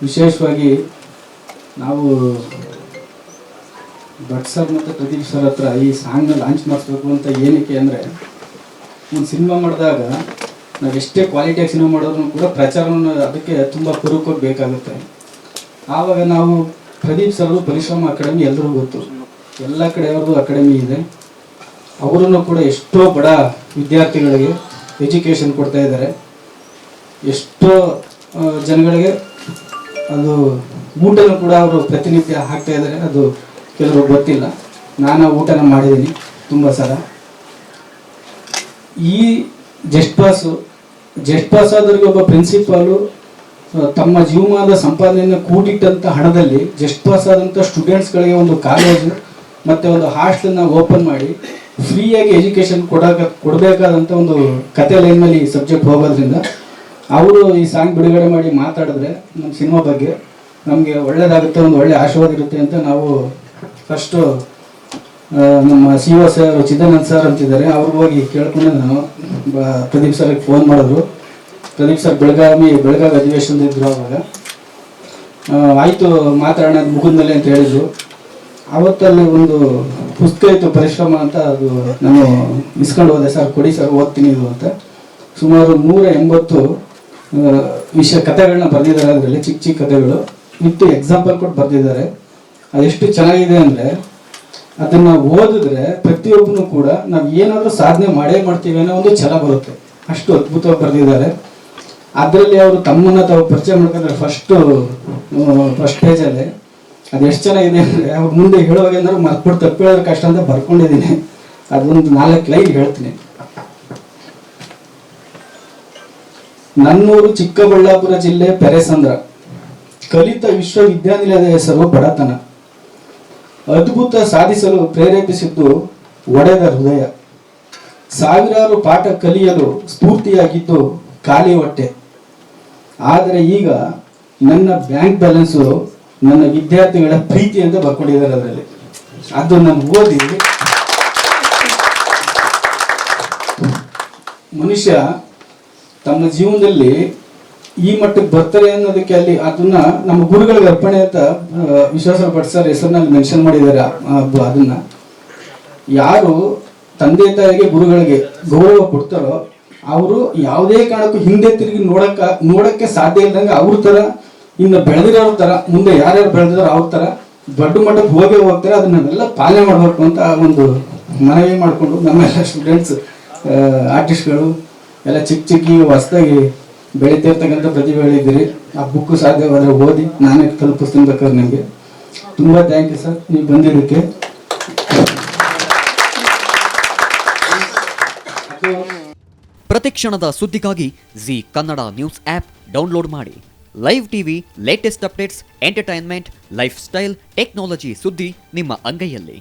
ವಿಶೇಷವಾಗಿ ನಾವು ಭಟ್ ಸರ್ ಮತ್ತು ಪ್ರದೀಪ್ ಸರ್ ಹತ್ರ ಈ ಸಾಂಗ್ನ ಲಾಂಚ್ ಮಾಡಿಸ್ಬೇಕು ಅಂತ ಏನಕ್ಕೆ ಅಂದರೆ, ಒಂದು ಸಿನಿಮಾ ಮಾಡಿದಾಗ ನಾವು ಎಷ್ಟೇ ಕ್ವಾಲಿಟಿಯಾಗಿ ಸಿನಿಮಾ ಮಾಡೋದ್ರೂ ಕೂಡ ಪ್ರಚಾರವನ್ನು ಅದಕ್ಕೆ ತುಂಬ ಕುರುಕೋಗಿ ಬೇಕಾಗುತ್ತೆ. ಆವಾಗ ನಾವು ಪ್ರದೀಪ್ ಸರ್ ಪರಿಶ್ರಮ ಅಕಾಡೆಮಿ ಎಲ್ಲರಿಗೂ ಗೊತ್ತು, ಎಲ್ಲ ಕಡೆ ಅವ್ರದ್ದು ಅಕಾಡೆಮಿ ಇದೆ. ಅವರನ್ನು ಕೂಡ ಎಷ್ಟೋ ಬಡ ವಿದ್ಯಾರ್ಥಿಗಳಿಗೆ ಎಜುಕೇಷನ್ ಕೊಡ್ತಾ ಇದ್ದಾರೆ. ಎಷ್ಟೋ ಜನಗಳಿಗೆ ಅದು ಊಟನೂ ಕೂಡ ಅವರು ಪ್ರತಿನಿತ್ಯ ಹಾಕ್ತಾ ಇದ್ದಾರೆ. ಅದು ಕೆಲವರು ಗೊತ್ತಿಲ್ಲ. ನಾನು ಊಟನ ಮಾಡಿದ್ದೀನಿ ತುಂಬ ಸಲ. ಈ ಜಸ್ಟ್ ಪಾಸ್ ಆದವ್ರಿಗೆ ಒಬ್ಬ ಪ್ರಿನ್ಸಿಪಾಲು ತಮ್ಮ ಜೀವಮಾನದ ಸಂಪಾದನೆಯನ್ನು ಕೂಡಿಟ್ಟಂಥ ಹಣದಲ್ಲಿ ಜಸ್ಟ್ ಪಾಸ್ ಆದಂಥ ಸ್ಟೂಡೆಂಟ್ಸ್ಗಳಿಗೆ ಒಂದು ಕಾಲೇಜು ಮತ್ತು ಒಂದು ಹಾಸ್ಟೆಲ್ನ ಓಪನ್ ಮಾಡಿ ಫ್ರೀಯಾಗಿ ಎಜುಕೇಷನ್ ಕೊಡಬೇಕಾದಂಥ ಒಂದು ಕತೆ ಲೈನಲ್ಲಿ ಈ ಸಬ್ಜೆಕ್ಟ್ ಹೋಗೋದ್ರಿಂದ ಅವರು ಈ ಸಾಂಗ್ ಬಿಡುಗಡೆ ಮಾಡಿ ಮಾತಾಡಿದ್ರೆ ನಮ್ಮ ಸಿನಿಮಾ ಬಗ್ಗೆ ನಮಗೆ ಒಳ್ಳೆಯದಾಗುತ್ತೆ, ಒಂದು ಒಳ್ಳೆಯ ಆಶೀರ್ವಾದ ಇರುತ್ತೆ ಅಂತ ನಾವು ಫಸ್ಟು ನಮ್ಮ CEO ಸರ್ ಚಿದಾನಂದ್ ಸರ್ ಅಂತಿದ್ದಾರೆ, ಅವ್ರಿಗೆ ಹೋಗಿ ಕೇಳ್ಕೊಂಡು ನಾನು ಪ್ರದೀಪ್ ಸರ್ಗೆ ಫೋನ್ ಮಾಡಿದ್ರು. ಪ್ರದೀಪ್ ಸರ್ ಬೆಳಗಾವಿ ಅಧಿವೇಶನದಿದ್ದರು. ಆವಾಗ ಆಯಿತು ಮಾತಾಡೋಣ ಮುಗಿದ್ಮೇಲೆ ಅಂತ ಹೇಳಿದ್ರು. ಆವತ್ತಲ್ಲಿ ಒಂದು ಪುಸ್ತಕ ಇತ್ತು ಪರಿಶ್ರಮ ಅಂತ, ಅದು ನಾನು ಇಸ್ಕೊಂಡು ಹೋದೆ. ಸರ್ ಕೊಡಿ ಸರ್ ಓದ್ತೀನಿ ಇದು ಅಂತ. ಸುಮಾರು 180 ವಿಷಯ ಕಥೆಗಳನ್ನ ಬರೆದಿದ್ದಾರೆ. ಅದರಲ್ಲಿ ಚಿಕ್ಕ ಚಿಕ್ಕ ಕಥೆಗಳು ಇತ್ತು, ಎಕ್ಸಾಂಪಲ್ ಕೊಟ್ಟು ಬರೆದಿದ್ದಾರೆ. ಅದೆಷ್ಟು ಚೆನ್ನಾಗಿದೆ ಅಂದರೆ ಅದನ್ನು ಓದಿದ್ರೆ ಪ್ರತಿಯೊಬ್ಬನು ಕೂಡ ನಾವು ಏನಾದರೂ ಸಾಧನೆ ಮಾಡ್ತೀವಿ ಅನ್ನೋ ಒಂದು ಛಲ ಬರುತ್ತೆ. ಅಷ್ಟು ಅದ್ಭುತವಾಗಿ ಬರೆದಿದ್ದಾರೆ. ಅದರಲ್ಲಿ ಅವರು ತಮ್ಮನ್ನು ತಾವು ಪರಿಚಯ ಮಾಡ್ಕೊಂಡ್ರೆ ಫಸ್ಟ್ ಪೇಜಲ್ಲಿ ಅದು ಎಷ್ಟು ಚೆನ್ನಾಗಿದೆ ಅಂದರೆ, ಅವ್ರು ಮುಂದೆ ಹೇಳುವಾಗ ಏನಾದ್ರು ಮರ್ತ್ಬಿಟ್ಟು ತಪ್ಪು ಹೇಳೋದ್ರ ಕಷ್ಟ ಅಂತ ಬರ್ಕೊಂಡಿದ್ದೀನಿ. ಅದೊಂದು 4 ಲೈನ್ ಹೇಳ್ತೀನಿ. ನನ್ನೂರು ಚಿಕ್ಕಬಳ್ಳಾಪುರ ಜಿಲ್ಲೆ ಪೆರೆಸಂದ್ರ. ಕಲಿತ ವಿಶ್ವವಿದ್ಯಾನಿಲಯದ ಹೆಸರು ಬಡತನ. ಅದ್ಭುತ ಸಾಧಿಸಲು ಪ್ರೇರೇಪಿಸಿದ್ದು ಒಡೆದ ಹೃದಯ. ಸಾವಿರಾರು ಪಾಠ ಕಲಿಯಲು ಸ್ಫೂರ್ತಿಯಾಗಿದ್ದು ಖಾಲಿ ಹೊಟ್ಟೆ. ಆದರೆ ಈಗ ನನ್ನ ಬ್ಯಾಂಕ್ ಬ್ಯಾಲೆನ್ಸು ನನ್ನ ವಿದ್ಯಾರ್ಥಿಗಳ ಪ್ರೀತಿ ಅಂತ ಬರ್ಕೊಂಡಿದ್ದಾರೆ ಅದರಲ್ಲಿ. ಅದು ನಾನು ಓದಿ ಮನುಷ್ಯ ತಮ್ಮ ಜೀವನದಲ್ಲಿ ಈ ಮಟ್ಟಕ್ಕೆ ಬರ್ತಾರೆ ಅನ್ನೋದಕ್ಕೆ ಅಲ್ಲಿ ಅದನ್ನ ನಮ್ಮ ಗುರುಗಳಿಗೆ ಅರ್ಪಣೆ ಅಂತ ವಿಶ್ವೇಶ್ವರ ಭಟ್ ಸರ್ ಹೆಸರಿನಲ್ಲಿ ಮೆನ್ಷನ್ ಮಾಡಿದ್ದಾರೆ. ಅದನ್ನ ಯಾರು ತಂದೆ ತಾಯಿಗೆ ಗುರುಗಳಿಗೆ ಗೌರವ ಕೊಡ್ತಾರೋ ಅವರು ಯಾವುದೇ ಕಾರಣಕ್ಕೂ ಹಿಂದೆ ತಿರುಗಿ ನೋಡಕ್ಕೆ ಸಾಧ್ಯ ಇಲ್ದಂಗೆ ಅವ್ರ ತರ ಇನ್ನು ಬೆಳೆದಿರೋರ ತರ ಮುಂದೆ ಯಾರ್ಯಾರು ಬೆಳೆದಿರೋ ಅವ್ರ ತರ ದೊಡ್ಡ ಮಟ್ಟಕ್ಕೆ ಹೋಗ್ತಾರೆ. ಅದನ್ನೆಲ್ಲ ಪಾಲನೆ ಮಾಡಬೇಕು ಅಂತ ಒಂದು ಮನವಿ ಮಾಡಿಕೊಂಡು ನಮ್ಮೆಲ್ಲ ಸ್ಟೂಡೆಂಟ್ಸ್ ಆರ್ಟಿಸ್ಟ್ಗಳು ಎಲ್ಲ ಚಿಕ್ಕ ಹೊಸದಾಗಿ ಬೆಳೀತಿರ್ತಕ್ಕಂಥ ಪ್ರತಿಭೆಗಳಿದ್ದೀರಿ. ಆ ಬುಕ್ ಸಾಧ್ಯವಾದರೆ ಓದಿ, ನಾನೇ ತಲುಪಿಸ್ತೀನಿ ಬೇಕಾದ್ರೆ ನಿಮಗೆ. ತುಂಬ ಥ್ಯಾಂಕ್ ಯು ಸರ್ ನೀವು ಬಂದಿದ್ದಕ್ಕೆ. ಪ್ರತಿಕ್ಷಣದ ಸುದ್ದಿಗಾಗಿ Zee Kannada news app download ಮಾಡಿ. Live TV, latest updates, entertainment, lifestyle, technology ಸುದ್ದಿ ನಿಮ್ಮ ಅಂಗೈಯಲ್ಲಿ.